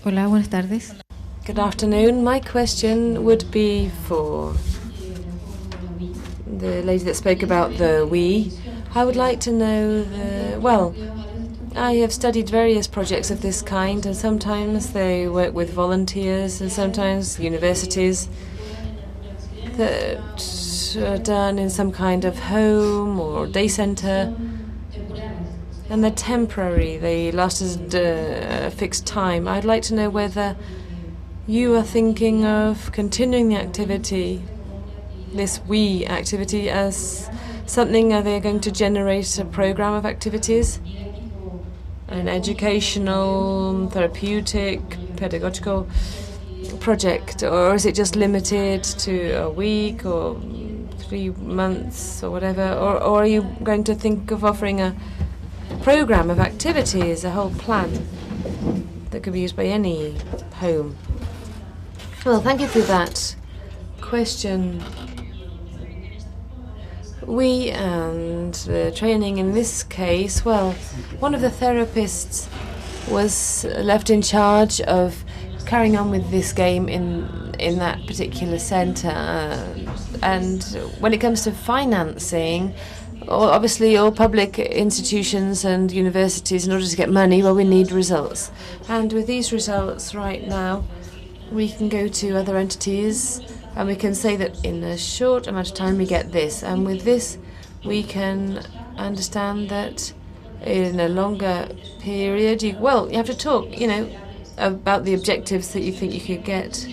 Hola, buenas tardes. Good afternoon. My question would be for the lady that spoke about the we. I would like to know I have studied various projects of this kind, and sometimes they work with volunteers and sometimes universities that are done in some kind of home or day center. And they're temporary. They last a fixed time. I'd like to know whether you are thinking of continuing the activity, this we activity, as something. Are they going to generate a program of activities? An educational, therapeutic, pedagogical project? Or is it just limited to a week or 3 months or whatever? Or are you going to think of offering a program of activities, a whole plan that could be used by any home? Well, thank you for that question. We and the training in this case, well, one of the therapists was left in charge of carrying on with this game in that particular center. And when it comes to financing, obviously all public institutions and universities, in order to get money, well, we need results. And with these results right now, we can go to other entities and we can say that in a short amount of time we get this. And with this, we can understand that in a longer period, you have to talk, about the objectives that you think you could get.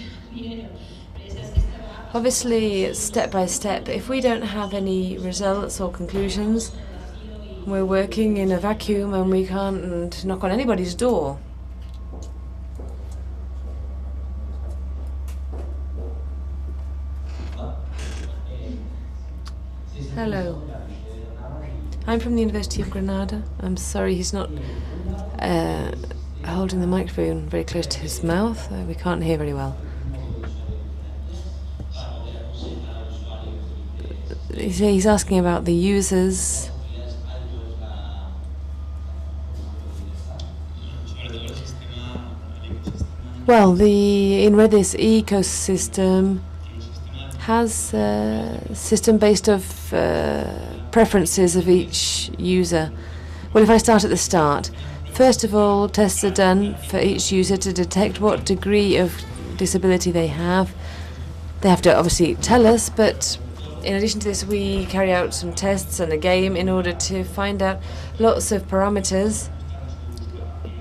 Obviously, step by step. If we don't have any results or conclusions, we're working in a vacuum and we can't knock on anybody's door. Hello. I'm from the University of Granada. I'm sorry he's not holding the microphone very close to his mouth. We can't hear very well. He's asking about the users. Well, the INREDIS ecosystem has a system based of preferences of each user. Well, if I start at the start, first of all, tests are done for each user to detect what degree of disability they have. They have to obviously tell us, but in addition to this, we carry out some tests and a game in order to find out lots of parameters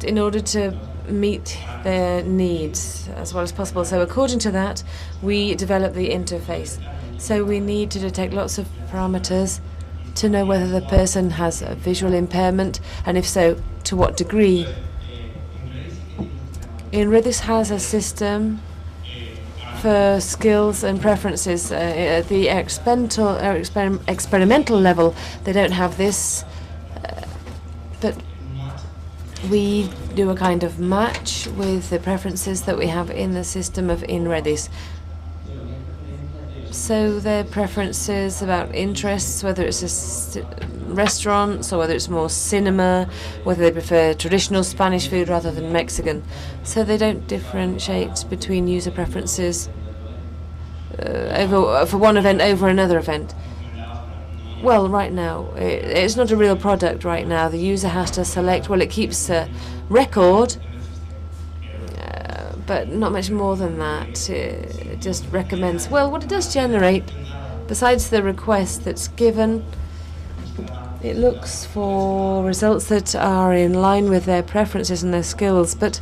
in order to meet their needs as well as possible. So according to that, we develop the interface. So we need to detect lots of parameters to know whether the person has a visual impairment, and if so, to what degree. INREDIS has a system for skills and preferences. At the experimental level, they don't have this, but we do a kind of match with the preferences that we have in the system of INREDIS. So their preferences about interests, whether it's restaurants or whether it's more cinema, whether they prefer traditional Spanish food rather than Mexican. So they don't differentiate between user preferences for one event over another event. Well, right now, it's not a real product right now. The user has to select, it keeps a record, but not much more than that. It just recommends, what it does generate, besides the request that's given, it looks for results that are in line with their preferences and their skills, but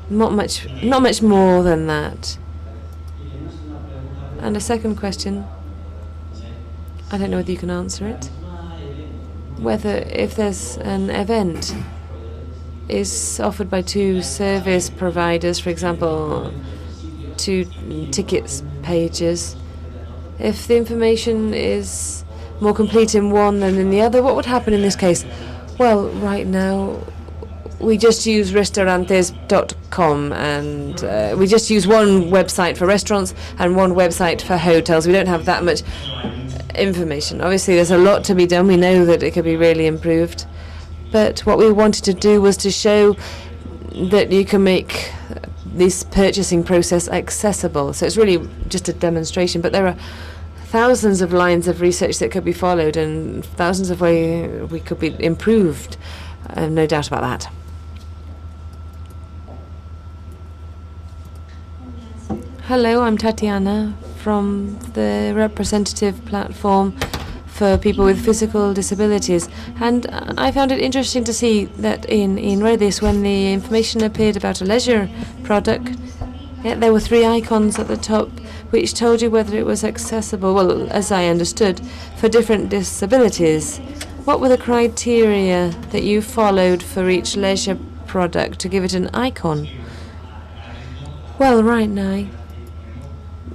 not much more than that. And a second question, I don't know whether you can answer it, whether if there's an event is offered by two service providers, for example, two tickets pages, if the information is more complete in one than in the other, what would happen in this case? Well, right now we just use restaurantes.com, and we just use one website for restaurants and one website for hotels. We don't have that much information. Obviously, there's a lot to be done. We know that it could be really improved. But what we wanted to do was to show that you can make this purchasing process accessible. So it's really just a demonstration, but there are thousands of lines of research that could be followed and thousands of ways we could be improved. No doubt about that. Hello, I'm Tatiana from the representative platform for people with physical disabilities. And I found it interesting to see that in Redis, when the information appeared about a leisure product, there were 3 icons at the top which told you whether it was accessible, well, as I understood, for different disabilities. What were the criteria that you followed for each leisure product to give it an icon? Well, right now,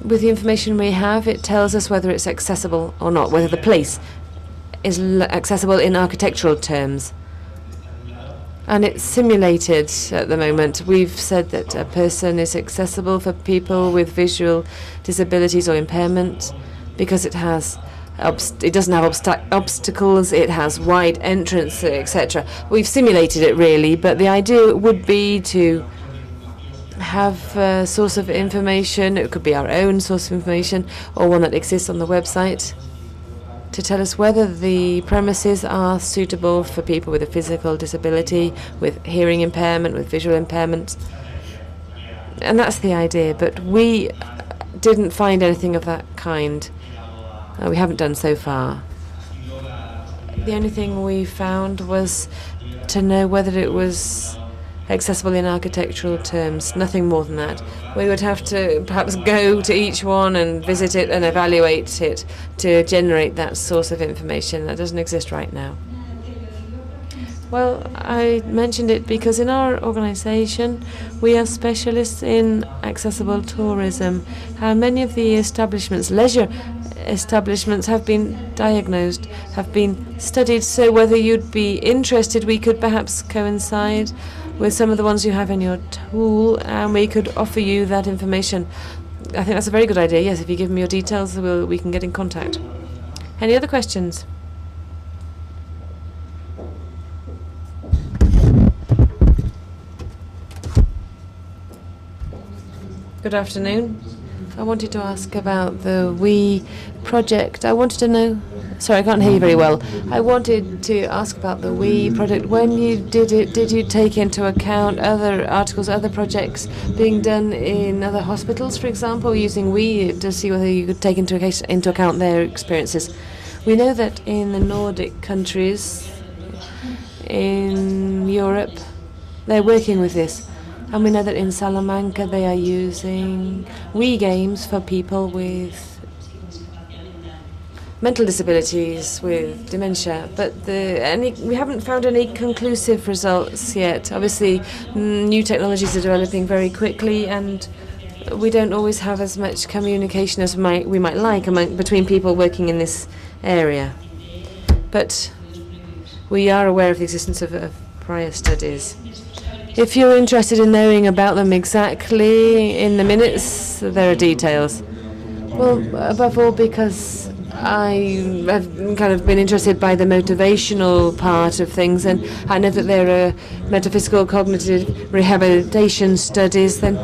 with the information we have, it tells us whether it's accessible or not, whether the place is accessible in architectural terms. And it's simulated at the moment. We've said that a person is accessible for people with visual disabilities or impairment because it doesn't have obstacles, it has wide entrance, etc. We've simulated it really, but the idea would be to have a source of information. It could be our own source of information or one that exists on the website to tell us whether the premises are suitable for people with a physical disability, with hearing impairment, with visual impairment. And that's the idea, but we didn't find anything of that kind. We haven't done so far. The only thing we found was to know whether it was accessible in architectural terms, nothing more than that. We would have to perhaps go to each one and visit it and evaluate it to generate that source of information. That doesn't exist right now. Well, I mentioned it because in our organization we are specialists in accessible tourism. Many of the establishments, leisure establishments, have been diagnosed, have been studied, so whether you'd be interested, we could perhaps coincide with some of the ones you have in your tool, and we could offer you that information. I think that's a very good idea. Yes, if you give me your details, we can get in contact. Any other questions? Good afternoon. I wanted to ask about the We project. I wanted to know. Sorry, I can't hear you very well. I wanted to ask about the We project. When you did it, did you take into account other articles, other projects being done in other hospitals, for example, using We to see whether you could take into account their experiences? We know that in the Nordic countries, in Europe, they're working with this. And we know that in Salamanca they are using We games for people with mental disabilities, with dementia, but we haven't found any conclusive results yet. Obviously, new technologies are developing very quickly, and we don't always have as much communication as we might like between people working in this area. But we are aware of the existence of prior studies. If you're interested in knowing about them exactly in the minutes, there are details. Well, above all, because I have kind of been interested by the motivational part of things, and I know that there are metaphysical cognitive rehabilitation studies, then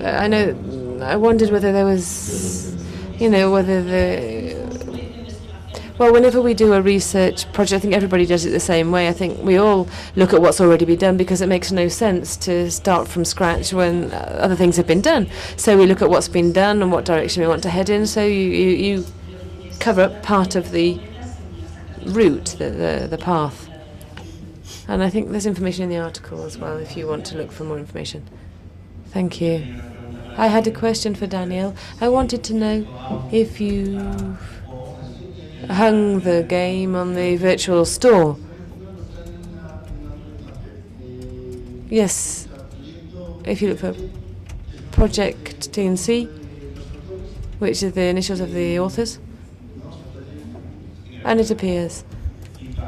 I wondered whether there was, well, whenever we do a research project, I think everybody does it the same way. I think we all look at what's already been done because it makes no sense to start from scratch when other things have been done. So we look at what's been done and what direction we want to head in. So you cover up part of the route, the path. And I think there's information in the article as well if you want to look for more information. Thank you. I had a question for Daniel. I wanted to know if you hung the game on the virtual store. Yes, if you look for Project TNC, which is the initials of the authors, and it appears.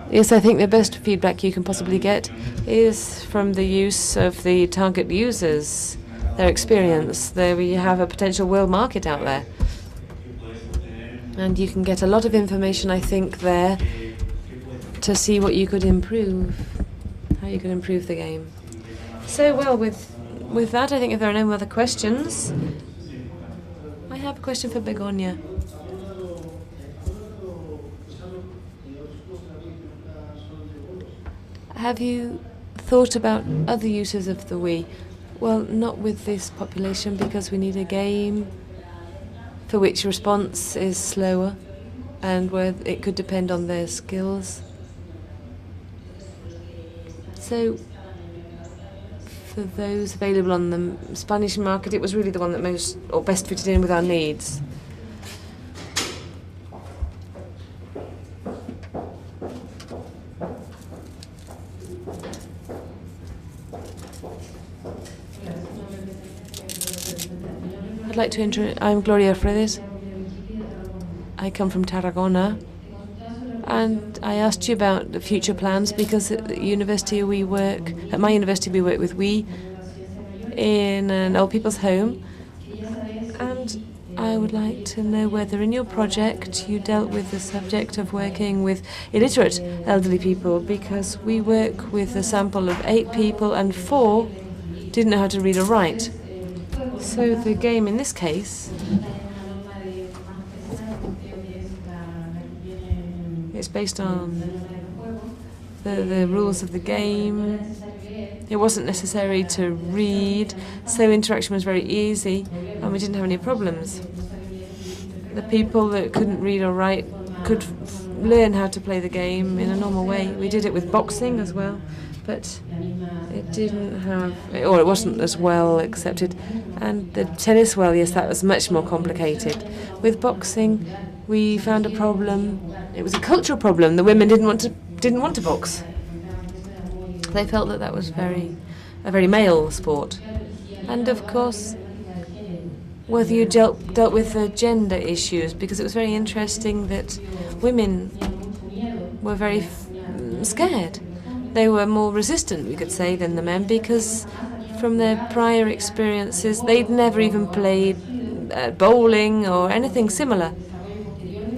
Yes, I think the best feedback you can possibly get is from the use of the target users, their experience. There we have a potential world market out there. And you can get a lot of information, I think, there to see what you could improve, how you could improve the game. So, well, with with that, I think if there are no other questions, I have a question for Begonia. Have you thought about other uses of the Wii? Well, not with this population, because we need a game for which response is slower and where it could depend on their skills. So, for those available on the Spanish market, it was really the one that most or best fitted in with our needs. I'd like to I'm Gloria Fredes. I come from Tarragona, and I asked you about the future plans because at my university we work with We in an old people's home, and I would like to know whether in your project you dealt with the subject of working with illiterate elderly people, because we work with a sample of 8 people and 4 didn't know how to read or write. So the game in this case is based on the rules of the game. It wasn't necessary to read, so interaction was very easy and we didn't have any problems. The people that couldn't read or write could learn how to play the game in a normal way. We did it with boxing as well, but it wasn't as well accepted. And the tennis, well, yes, that was much more complicated. With boxing, we found a problem. It was a cultural problem. The women didn't want to box. They felt that was a very male sport. And of course, whether you dealt with the gender issues, because it was very interesting that women were very scared. They were more resistant, we could say, than the men, because from their prior experiences, they'd never even played bowling or anything similar.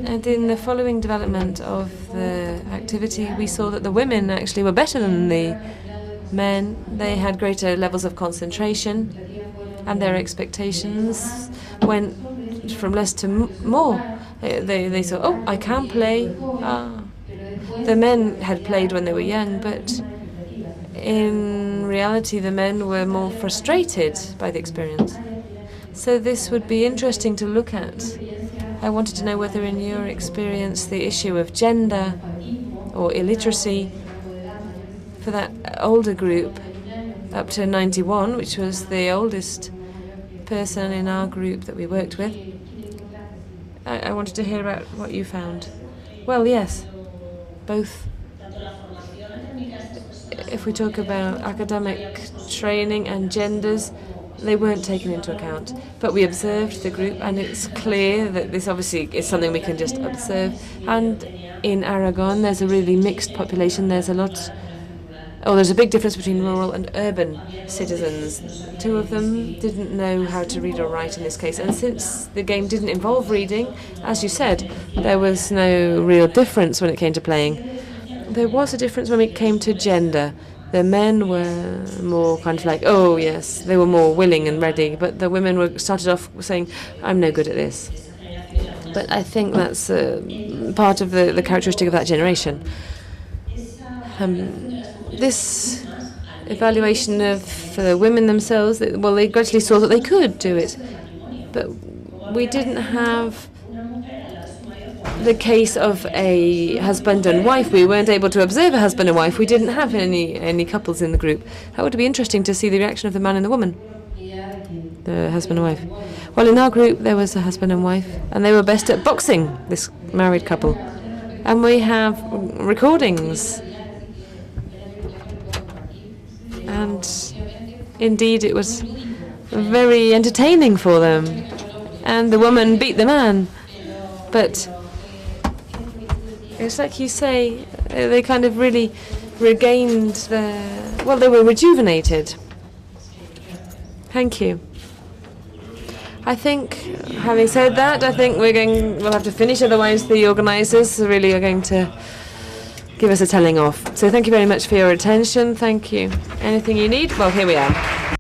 And in the following development of the activity, we saw that the women actually were better than the men. They had greater levels of concentration, and their expectations went from less to more. They saw, oh, I can play. The men had played when they were young, but in reality the men were more frustrated by the experience. So this would be interesting to look at. I wanted to know whether in your experience the issue of gender or illiteracy for that older group up to 91, which was the oldest person in our group that we worked with. I wanted to hear about what you found. Well, yes. Both. If we talk about academic training and genders, they weren't taken into account. But we observed the group, and it's clear that this obviously is something we can just observe. And in Aragon, there's a really mixed population. There's a big difference between rural and urban citizens. 2 of them didn't know how to read or write in this case. And since the game didn't involve reading, as you said, there was no real difference when it came to playing. There was a difference when it came to gender. The men were more kind of like, oh yes, they were more willing and ready, but the women started off saying, I'm no good at this. But I think that's part of the characteristic of that generation. This evaluation of the women themselves, well, they gradually saw that they could do it. But we didn't have the case of a husband and wife. We weren't able to observe a husband and wife. We didn't have any couples in the group. That would be interesting to see the reaction of the man and the woman, the husband and wife. Well, in our group, there was a husband and wife, and they were best at boxing, this married couple. And we have recordings. And indeed, it was very entertaining for them. And the woman beat the man. But it's like you say, they kind of really regained they were rejuvenated. Thank you. I think, having said that, I think we'll have to finish, otherwise the organisers really are going to give us a telling off. So thank you very much for your attention. Thank you. Anything you need? Well, here we are.